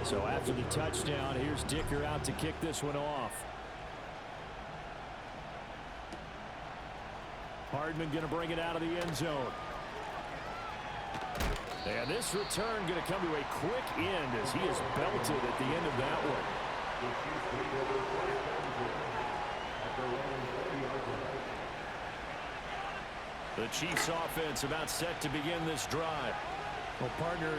So after the touchdown, here's Dicker out to kick this one off. Hardman going to bring it out of the end zone. And this return going to come to a quick end as he is belted at the end of that one. The Chiefs offense about set to begin this drive. Well, partner,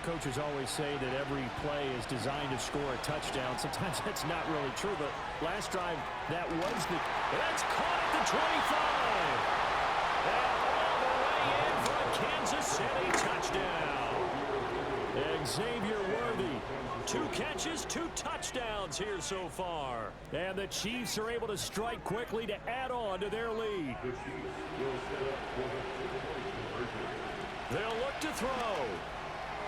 coaches always say that every play is designed to score a touchdown. Sometimes that's not really true, but last drive, that was that's caught at the 25. And all the way in for a Kansas City touchdown. Xavier Worthy, 2 catches, 2 touchdowns here so far. And the Chiefs are able to strike quickly to add on to their lead. They'll look to throw.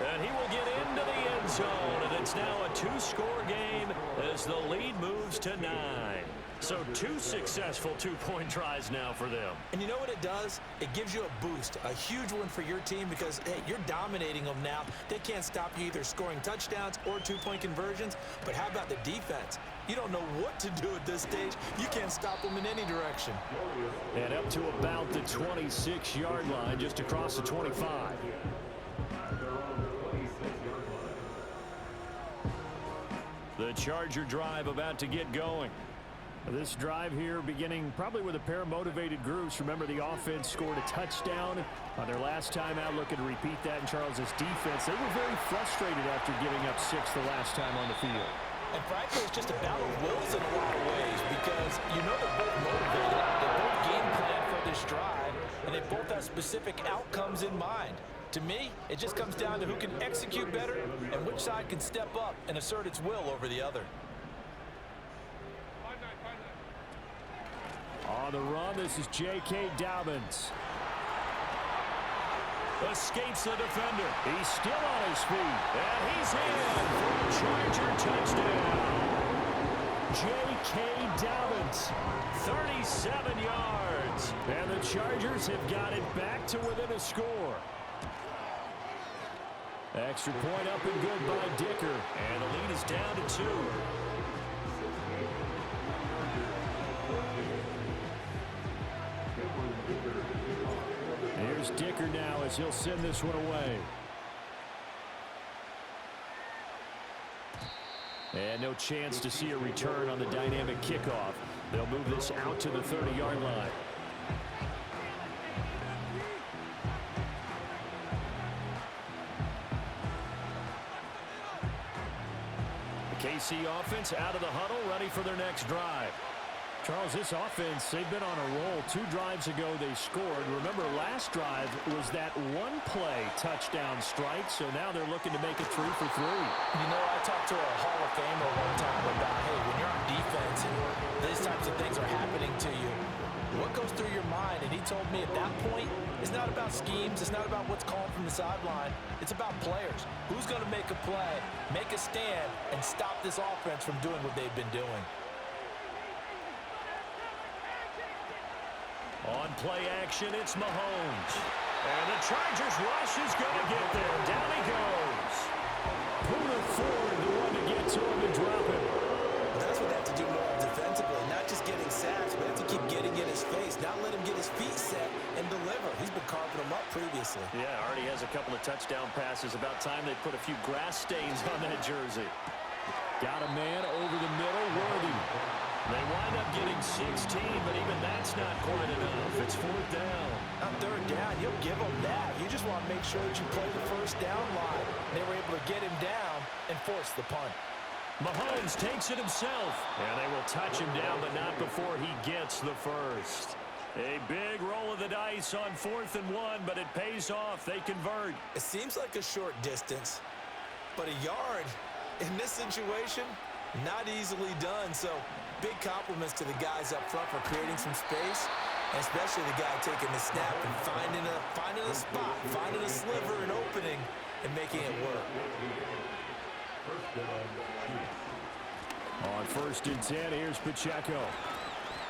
And he will get into the end zone. And it's now a 2-score game as the lead moves to 9. So 2 successful 2-point tries now for them. And you know what it does? It gives you a boost, a huge one for your team because, hey, you're dominating them now. They can't stop you either scoring touchdowns or 2-point conversions. But how about the defense? You don't know what to do at this stage. You can't stop them in any direction. And up to about the 26-yard line, just across the 25. The Charger drive about to get going. This drive here beginning probably with a pair of motivated groups. Remember, the offense scored a touchdown on their last time out. Looking to repeat that in Charles's defense. They were very frustrated after giving up 6 the last time on the field. And frankly, it's just a battle of wills in a lot of ways because they're both motivated. They both game plan for this drive, and they both have specific outcomes in mind. To me, it just comes down to who can execute better and which side can step up and assert its will over the other. On the run, this is J.K. Dobbins. Escapes the defender. He's still on his feet. And he's in for a Charger touchdown. J.K. Dobbins, 37 yards. And the Chargers have got it back to within a score. Extra point up and good by Dicker. And the lead is down to 2. Here's Dicker now as he'll send this one away. And no chance to see a return on the dynamic kickoff. They'll move this out to the 30-yard line. The KC offense out of the huddle, ready for their next drive. Charles, this offense, they've been on a roll. 2 drives ago, they scored. Remember, last drive was that one-play touchdown strike, so now they're looking to make it 3 for 3. You know, I talked to a Hall of Famer one time about, hey, when you're on defense and these types of things are happening to you, what goes through your mind? And he told me at that point, it's not about schemes. It's not about what's called from the sideline. It's about players. Who's going to make a play, make a stand, and stop this offense from doing what they've been doing? On play action, it's Mahomes. And the Chargers rush is going to get there. Down he goes. Poona Ford, the one to get to him and drop him. That's what they have to do more defensively. Not just getting sacks, but they have to keep getting in his face. Not let him get his feet set and deliver. He's been carving them up previously. Yeah, already has a couple of touchdown passes. About time they put a few grass stains on that jersey. Got a man over the middle, Worthy. They wind up getting 16, but even that's not quite enough. It's 4th down. On 3rd down, you'll give them that. You just want to make sure that you play the 1st down line. They were able to get him down and force the punt. Mahomes takes it himself. And they will touch him down, but not before he gets the first. A big roll of the dice on 4th and 1, but it pays off. They convert. It seems like a short distance, but a yard in this situation, not easily done. So big compliments to the guys up front for creating some space, and especially the guy taking the snap and finding a spot, finding a sliver, an opening, and making it work. On 1st and 10, here's Pacheco.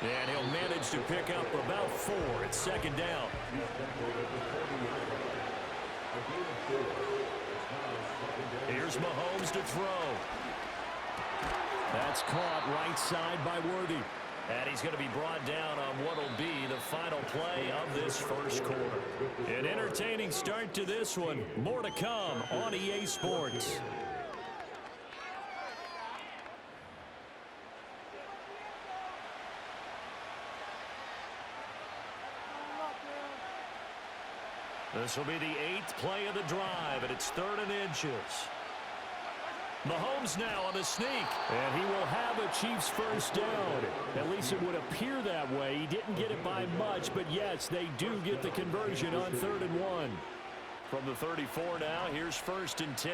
And he'll manage to pick up about 4 at 2nd down. Here's Mahomes Mahomes to throw. That's caught right side by Worthy. And he's going to be brought down on what will be the final play of this first quarter. An entertaining start to this one. More to come on EA Sports. This will be the 8th play of the drive, and it's 3rd and inches. Mahomes now on the sneak, and he will have a Chiefs first down. At least it would appear that way. He didn't get it by much, but yes, they do get the conversion on 3rd and 1. From the 34 now, here's 1st and 10.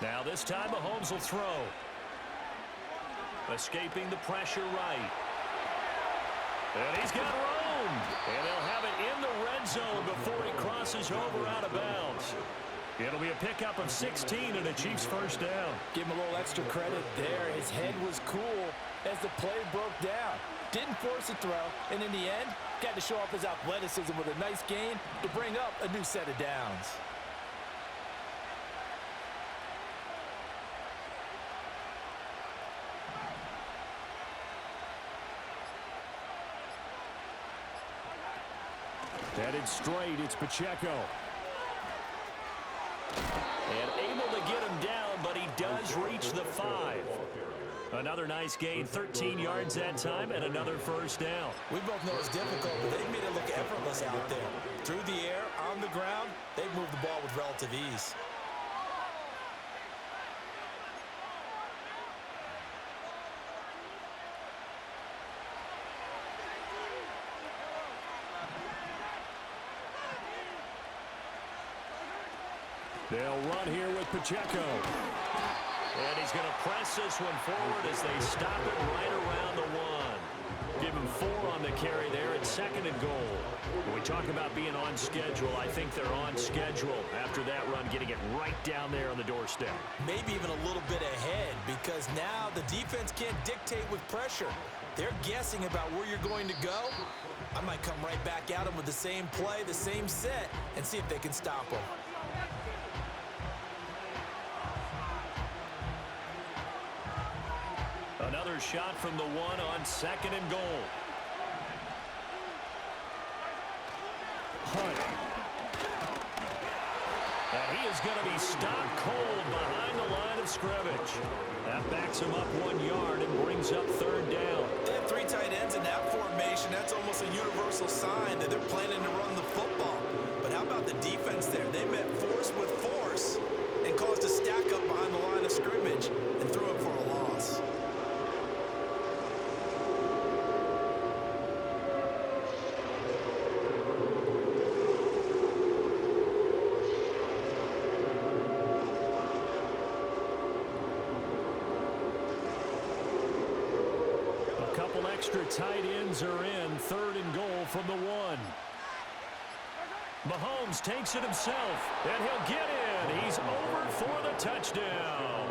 Now this time Mahomes will throw. Escaping the pressure right. And he's got room. And they'll have it in the red zone before he crosses over out of bounds. It'll be a pickup of 16 and a Chiefs first down. Give him a little extra credit there. His head was cool as the play broke down. Didn't force a throw, and in the end, got to show off his athleticism with a nice gain to bring up a new set of downs. Headed straight, it's Pacheco. And able to get him down, but he does reach the 5. Another nice gain, 13 yards that time, and another first down. We both know it's difficult, but they've made it look effortless out there. Through the air, on the ground, they've moved the ball with relative ease. They'll run here with Pacheco. And he's going to press this one forward as they stop it right around the 1. Give him 4 on the carry there at 2nd and goal. When we talk about being on schedule, I think they're on schedule after that run, getting it right down there on the doorstep. Maybe even a little bit ahead, because now the defense can't dictate with pressure. They're guessing about where you're going to go. I might come right back at them with the same play, the same set, and see if they can stop them. Another shot from the 1 on 2nd and goal. Hunt. And he is going to be stopped cold behind the line of scrimmage. That backs him up 1 yard and brings up 3rd down. They have 3 tight ends in that formation. That's almost a universal sign that they're planning to run the football. But how about the defense there? They met force with force and caused a stack up behind the line of scrimmage and threw it for a loss. Extra tight ends are in. 3rd and goal from the 1. Mahomes takes it himself, and he'll get in. He's over for the touchdown.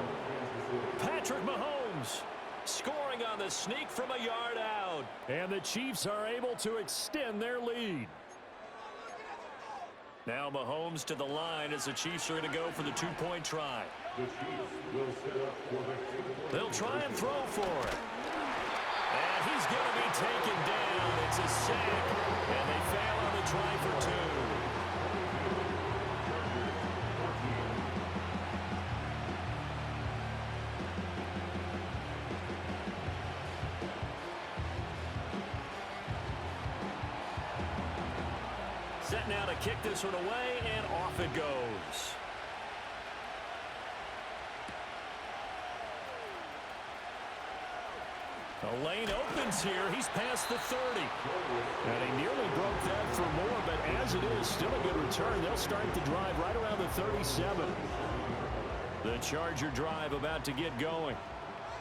Patrick Mahomes scoring on the sneak from a yard out. And the Chiefs are able to extend their lead. Now Mahomes to the line as the Chiefs are going to go for the 2-point try. They'll try and throw for it. And he's going to be taken down. It's a sack, and they fail on the try for 2. Set now to kick this one away, and off it goes. The lane opens here. He's past the 30. And he nearly broke that for more, but as it is, still a good return. They'll start the drive right around the 37. The Charger drive about to get going.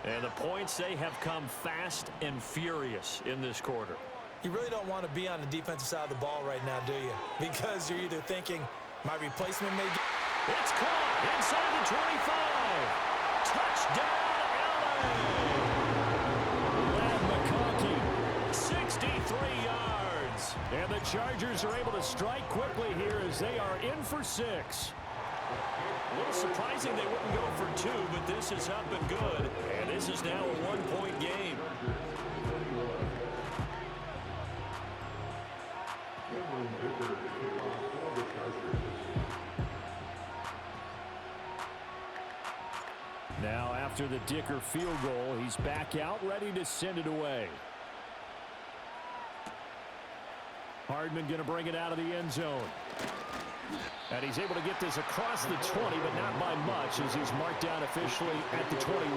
And the points, they have come fast and furious in this quarter. You really don't want to be on the defensive side of the ball right now, do you? Because you're either thinking, my replacement may get... It's caught inside the 25. Touchdown, LA! Lad McConkey, 63 yards. And the Chargers are able to strike quickly here as they are in for 6. A little surprising they wouldn't go for 2, but this is up and good. And this is now a one-point game. Now after the Dicker field goal, he's back out ready to send it away. Hardman going to bring it out of the end zone. And he's able to get this across the 20, but not by much as he's marked down officially at the 21.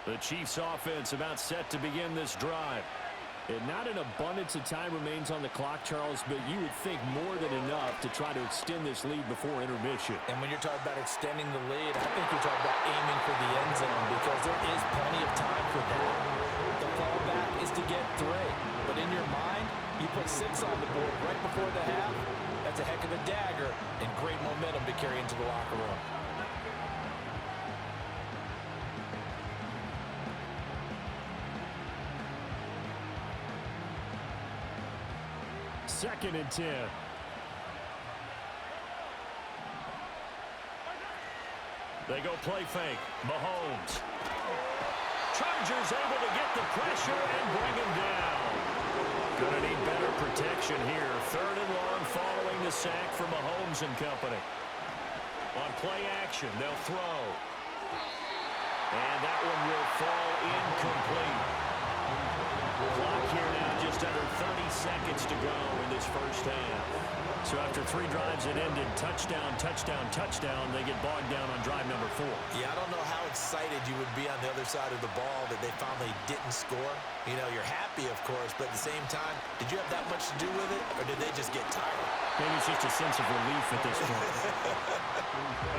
The Chiefs offense about set to begin this drive. And not an abundance of time remains on the clock, Charles, but you would think more than enough to try to extend this lead before intermission. And when you're talking about extending the lead, I think you're talking about aiming for the end zone because there is plenty of time for that. The fallback is to get 3. But in your mind, you put 6 on the board right before the half. That's a heck of a dagger and great momentum to carry into the locker room. Second and 10. They go play fake. Mahomes. Chargers able to get the pressure and bring him down. Gonna need better protection here. 3rd and long following the sack from Mahomes and company. On play action, they'll throw. And that one will fall incomplete. Clock here now just under 30 seconds to go in this first half. So after 3 drives that ended touchdown, touchdown, touchdown, they get bogged down on drive number 4. Yeah, I don't know how excited you would be on the other side of the ball that they finally didn't score. You know, you're happy, of course, but at the same time, did you have that much to do with it, or did they just get tired? Maybe it's just a sense of relief at this point.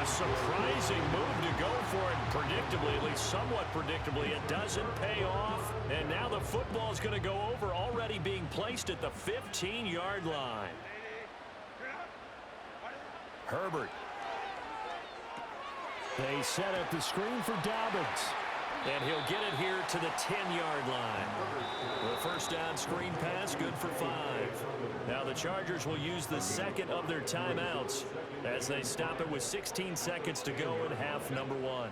A surprising move to go for it, predictably, at least somewhat predictably. It doesn't pay off, and now the football is going to go over, already being placed at the 15-yard line. Herbert. They set up the screen for Dobbins. And he'll get it here to the 10-yard line. The first down screen pass, good for 5. Now the Chargers will use the second of their timeouts as they stop it with 16 seconds to go in half number 1.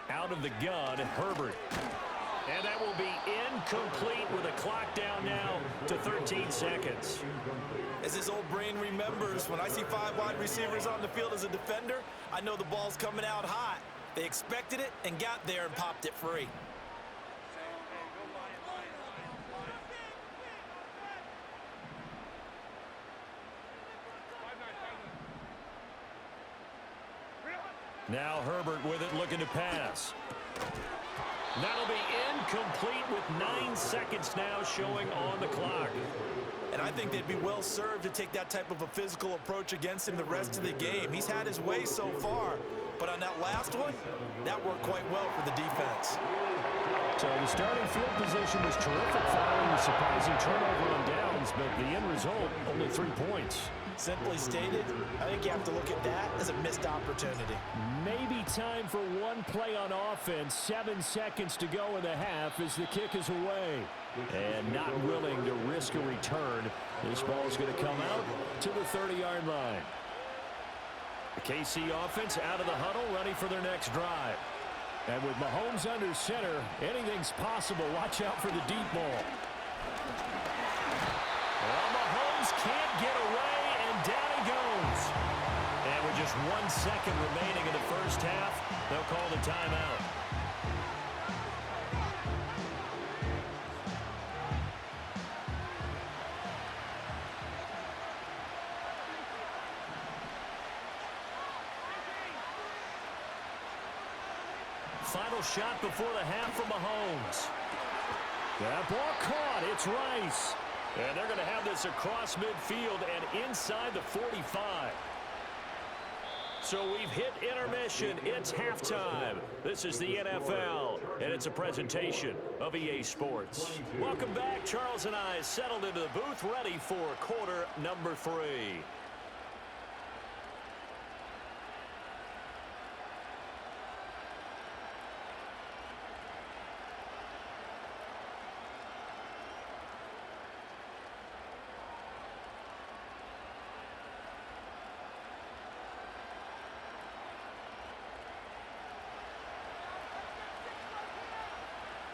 Out of the gun, Herbert. And that will be incomplete with a clock down now to 13 seconds. As his old brain remembers, when I see 5 wide receivers on the field as a defender, I know the ball's coming out hot. They expected it and got there and popped it free. Now Herbert with it, looking to pass. That'll be incomplete with 9 seconds now showing on the clock. And I think they'd be well served to take that type of a physical approach against him the rest of the game. He's had his way so far, but on that last one, that worked quite well for the defense. So the starting field position was terrific following the surprising turnover on downs, but the end result, only 3 points. Simply stated, I think you have to look at that as a missed opportunity. Maybe time for one play on offense. 7 seconds to go in the half as the kick is away. And not willing to risk a return. This ball is going to come out to the 30-yard line. The KC offense out of the huddle, ready for their next drive. And with Mahomes under center, anything's possible. Watch out for the deep ball. Well, Mahomes can't get away, and down he goes. And with just 1 second remaining in the first half, they'll call the timeout. Final shot before the half from Mahomes. That ball caught. It's Rice. And they're going to have this across midfield and inside the 45. So we've hit intermission. It's halftime. This is the NFL, and it's a presentation of EA Sports. Welcome back. Charles and I settled into the booth, ready for quarter number 3.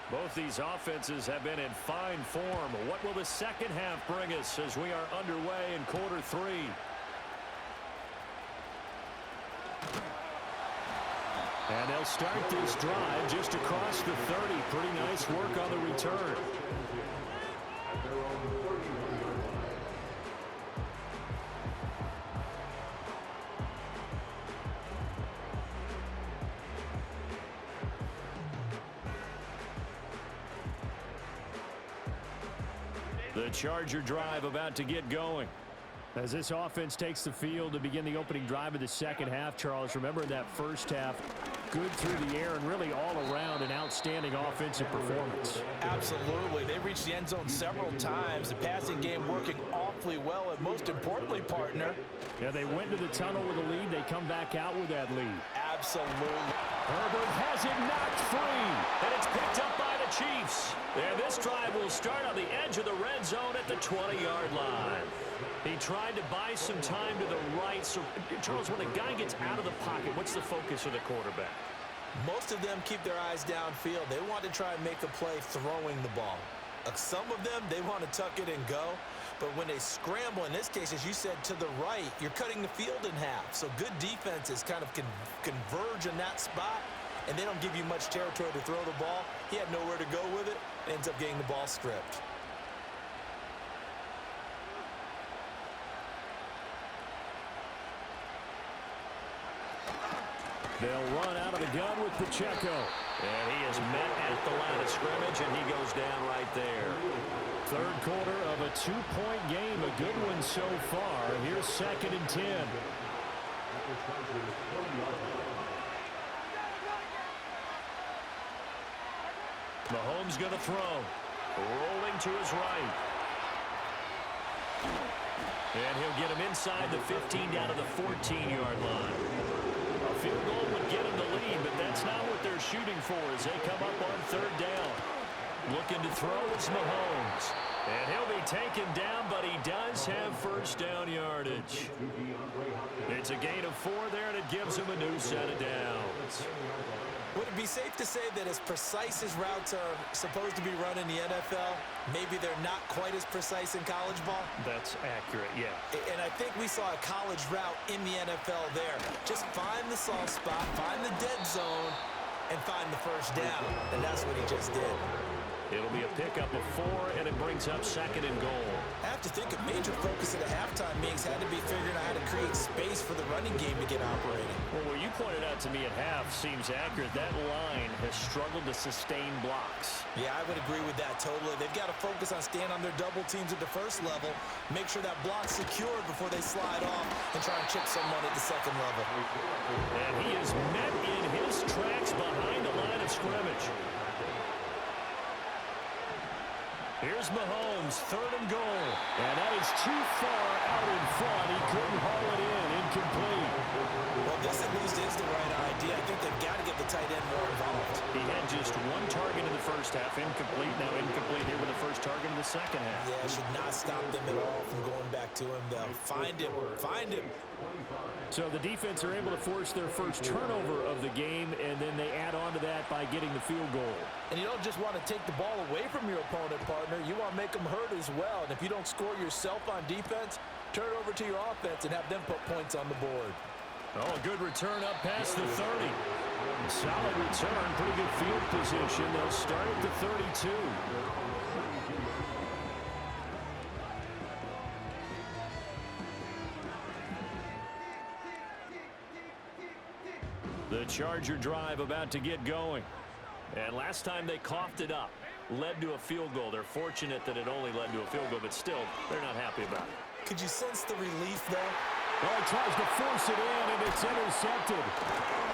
Both these offenses have been in fine form. What will the second half bring us as we are underway in quarter 3? And they'll start this drive just across the 30. Pretty nice work on the return. The Charger drive about to get going. As this offense takes the field to begin the opening drive of the second half, Charles, remember that first half, good through the air and really all around an outstanding offensive performance. Absolutely. They reached the end zone several times. The passing game working awfully well, and most importantly, partner. Yeah, they went to the tunnel with a lead. They come back out with that lead. Absolutely. Herbert has it knocked free, and it's picked up by the Chiefs. And this drive will start on the edge of the red zone at the 20-yard line. He tried to buy some time to the right. So, Charles, when a guy gets out of the pocket, what's the focus of the quarterback? Most of them keep their eyes downfield. They want to try and make a play throwing the ball. Some of them, they want to tuck it and go. But when they scramble, in this case, as you said, to the right, you're cutting the field in half. So good defenses kind of converge in that spot, and they don't give you much territory to throw the ball. He had nowhere to go with it, and ends up getting the ball stripped. They'll run out of the gun with Pacheco. And he is met at the line of scrimmage, and he goes down right there. Third quarter of a 2-point game. A good one so far. Here's 2nd and 10. Mahomes going to throw. Rolling to his right. And he'll get him inside the 15 down to the 14-yard line. A field goal would get him the lead, but that's not what they're shooting for as they come up on 3rd down. Looking to throw, it's Mahomes. And he'll be taken down, but he does have first down yardage. It's a gain of 4 there, and it gives him a new set of downs. Would it be safe to say that as precise as routes are supposed to be run in the NFL, maybe they're not quite as precise in college ball? That's accurate, yeah. And I think we saw a college route in the NFL there. Just find the soft spot, find the dead zone, and find the first down. And that's what he just did. It'll be a pickup of 4, and it brings up 2nd and goal. I have to think a major focus of the halftime meetings had to be figuring out how to create space for the running game to get operating. Well, what you pointed out to me at half seems accurate. That line has struggled to sustain blocks. Yeah, I would agree with that totally. They've got to focus on staying on their double teams at the first level, make sure that block's secured before they slide off and try and chip someone at the second level. And he is met in his tracks behind the line of scrimmage. Here's Mahomes, 3rd and goal. And that is too far out in front. He couldn't haul it in. Incomplete. Well, this at least is the right idea. I think they've got to get the tight end more involved. He had just 1 target in the first half. Incomplete. Now incomplete here with the first target in the second half. Yeah, it should not stop them at all from going back to him, though. Find him. Find him. So the defense are able to force their first turnover of the game, and then they add on to that by getting the field goal. And you don't just want to take the ball away from your opponent, partner. You want to make them hurt as well. And if you don't score yourself on defense, turn it over to your offense and have them put points on the board. Oh, a good return up past the 30. Solid return, pretty good field position. They'll start at the 32. The Charger drive about to get going. And last time they coughed it up, led to a field goal. They're fortunate that it only led to a field goal, but still, they're not happy about it. Could you sense the relief, though? Well, he tries to force it in, and it's intercepted.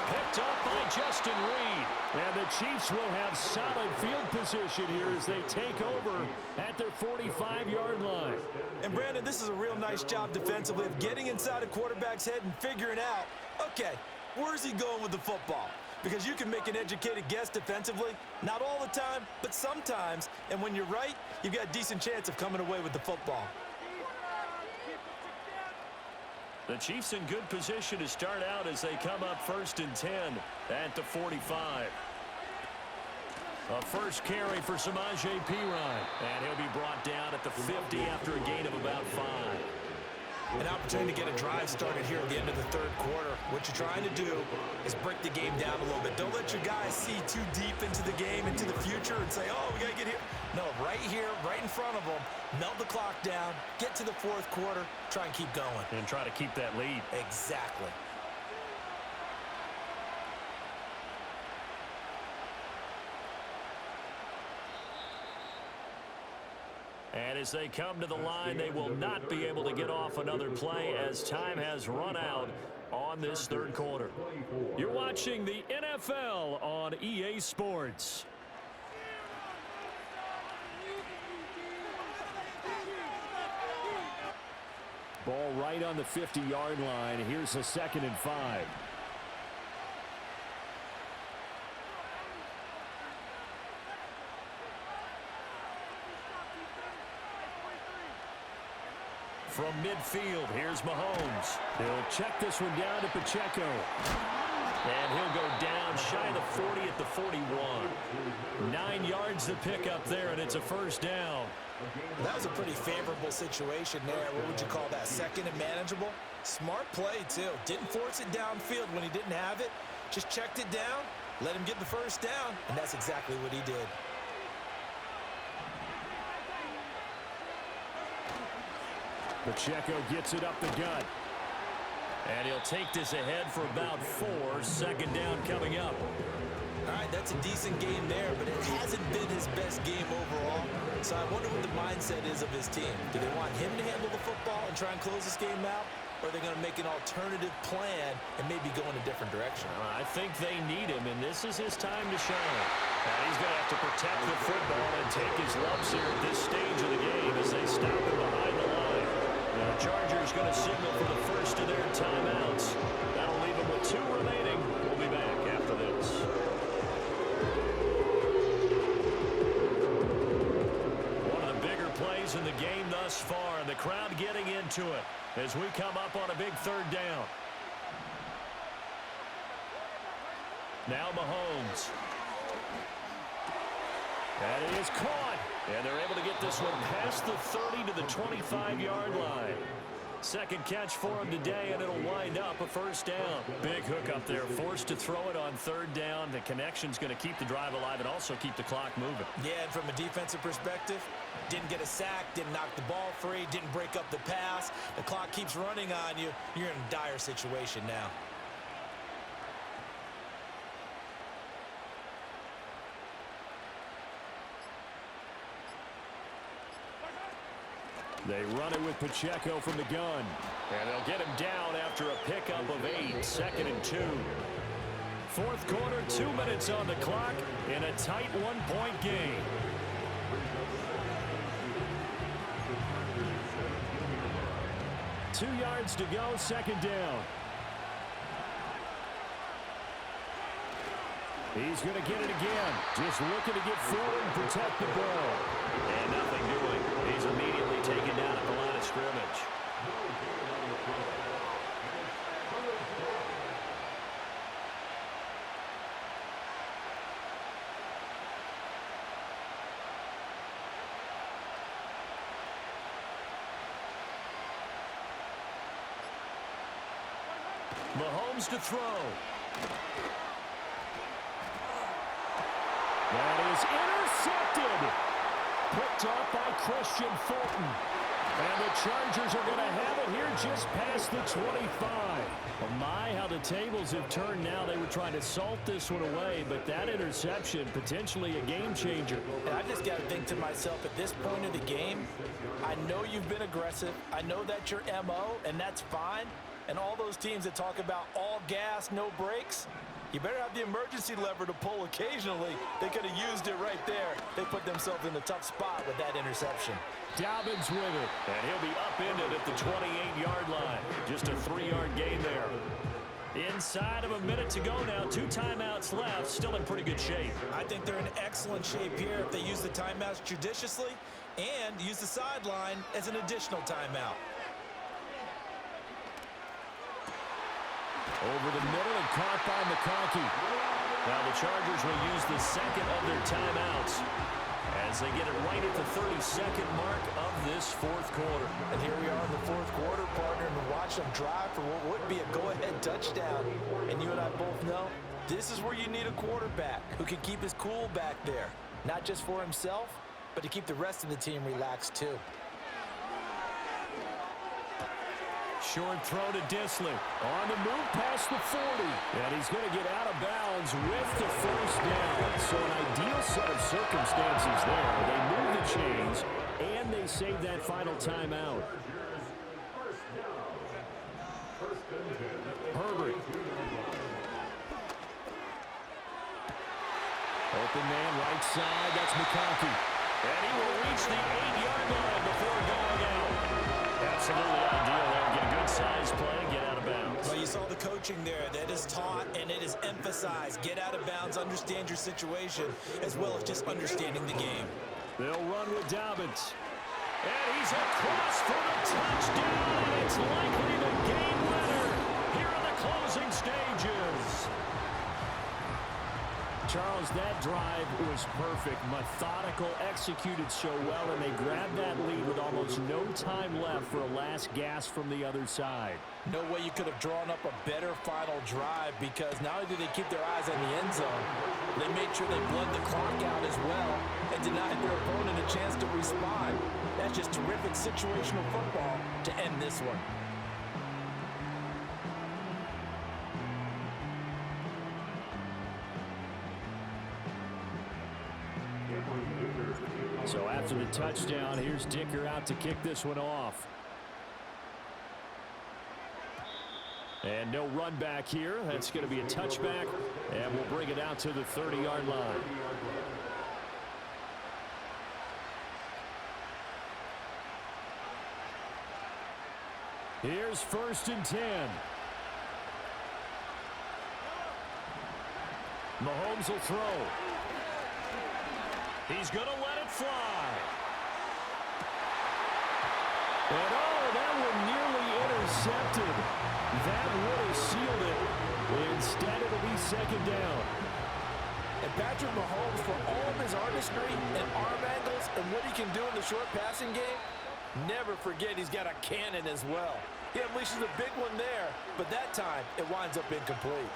Picked up by Justin Reed. And the Chiefs will have solid field position here as they take over at their 45-yard line. And, Brandon, this is a real nice job defensively of getting inside a quarterback's head and figuring out, okay, where's he going with the football? Because you can make an educated guess defensively, not all the time, but sometimes. And when you're right, you've got a decent chance of coming away with the football. The Chiefs in good position to start out as they come up 1st and 10 at the 45. A first carry for Samaje Perine. And he'll be brought down at the 50 after a gain of about 5. An opportunity to get a drive started here at the end of the third quarter. What you're trying to do is break the game down a little bit. Don't let your guys see too deep into the game, into the future, and say, oh, we got to get here. No, right here, right in front of them, melt the clock down, get to the fourth quarter, try and keep going. And try to keep that lead. Exactly. And as they come to the line, they will not be able to get off another play as time has run out on this third quarter. You're watching the NFL on EA Sports. Ball right on the 50-yard line. Here's a 2nd and 5. From midfield, here's Mahomes. He'll check this one down to Pacheco. And he'll go down shy of the 40 at the 41. 9 yards to pick up there, and it's a first down. That was a pretty favorable situation there. What would you call that? 2nd and manageable? Smart play, too. Didn't force it downfield when he didn't have it. Just checked it down, let him get the first down, and that's exactly what he did. Pacheco gets it up the gut. And he'll take this ahead for about 4. 2nd down coming up. All right, that's a decent game there, but it hasn't been his best game overall. So I wonder what the mindset is of his team. Do they want him to handle the football and try and close this game out? Or are they going to make an alternative plan and maybe go in a different direction? I think they need him, and this is his time to shine. And he's going to have to protect the football and take his lumps here at this stage of the game as they stop him behind the line. The Chargers going to signal for the first of their timeouts. That'll leave them with 2 remaining. We'll be back after this. One of the bigger plays in the game thus far, and the crowd getting into it as we come up on a big 3rd down. Now Mahomes. And it is caught. And they're able to get this one past the 30 to the 25-yard line. 2nd catch for him today, and it'll wind up a first down. Big hook up there, forced to throw it on 3rd down. The connection's going to keep the drive alive and also keep the clock moving. Yeah, and from a defensive perspective, didn't get a sack, didn't knock the ball free, didn't break up the pass. The clock keeps running on you. You're in a dire situation now. They run it with Pacheco from the gun. And they'll get him down after a pickup of 8. 2nd and 2. Fourth quarter, 2 minutes on the clock in a tight 1-point game. Two yards to go, 2nd down. He's going to get it again. Just looking to get forward and protect the ball. And nothing doing. He's immediately taken down at the line of scrimmage. Mahomes to throw. That is intercepted. Picked off by Christian Fulton. And the Chargers are going to have it here just past the 25. Oh my, how the tables have turned now. They were trying to salt this one away, but that interception, potentially a game changer. And I just got to think to myself, at this point of the game, I know you've been aggressive. I know that's your MO, and that's fine. And all those teams that talk about all gas, no brakes, you better have the emergency lever to pull occasionally. They could have used it right there. They put themselves in a tough spot with that interception. Dobbins with it, and he'll be upended at the 28-yard line. Just a 3-yard gain there. Inside of a minute to go now, 2 timeouts left, still in pretty good shape. I think they're in excellent shape here if they use the timeouts judiciously and use the sideline as an additional timeout. Over the middle and caught by McConkey. Now the Chargers will use the second of their timeouts as they get it right at the 32nd mark of this fourth quarter. And here we are in the fourth quarter, partner, and watch them drive for what would be a go-ahead touchdown. And you and I both know this is where you need a quarterback who can keep his cool back there. Not just for himself, but to keep the rest of the team relaxed too. Short throw to Disley. On the move past the 40. And he's going to get out of bounds with the first down. So an ideal set of circumstances there. They move the chains, and they save that final timeout. Herbert. Open man right side. That's McConkey. And he will reach the 8-yard line before going out. Absolutely ideal there. Get a good size play, get out of bounds. Well, you saw the coaching there. That is taught and it is emphasized. Get out of bounds, understand your situation, as well as just understanding the game. They'll run with Dobbins. And he's across for the touchdown. And it's likely the game winner here in the closing stages. Charles, that drive was perfect. Methodical, executed so well, and they grabbed that lead with almost no time left for a last gasp from the other side. No way you could have drawn up a better final drive, because not only do they keep their eyes on the end zone, they made sure they bled the clock out as well and denied their opponent a chance to respond. That's just terrific situational football to end this one. So after the touchdown, here's Dicker out to kick this one off. And no run back here. That's going to be a touchback, and we'll bring it out to the 30-yard line. Here's 1st and 10. Mahomes will throw. He's going to let it fly. And oh, that one nearly intercepted. That would have sealed it. Instead, it'll be 2nd down. And Patrick Mahomes, for all of his artistry and arm angles and what he can do in the short passing game, never forget he's got a cannon as well. He unleashes a big one there, but that time it winds up incomplete.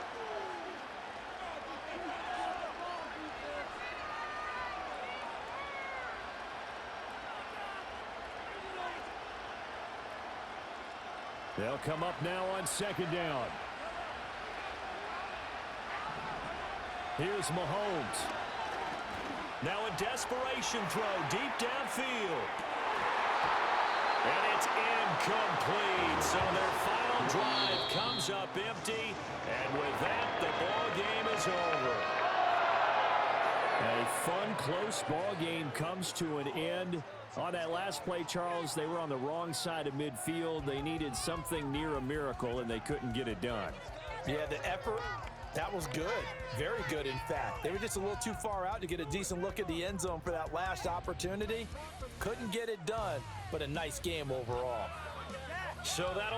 They'll come up now on 2nd down. Here's Mahomes. Now a desperation throw deep downfield. And it's incomplete. So their final drive comes up empty. And with that, the ball game is over. A fun, close ball game comes to an end. On that last play, Charles, they were on the wrong side of midfield. They needed something near a miracle, and they couldn't get it done. Yeah, the effort, that was good. Very good, in fact. They were just a little too far out to get a decent look at the end zone for that last opportunity. Couldn't get it done, but a nice game overall. So that'll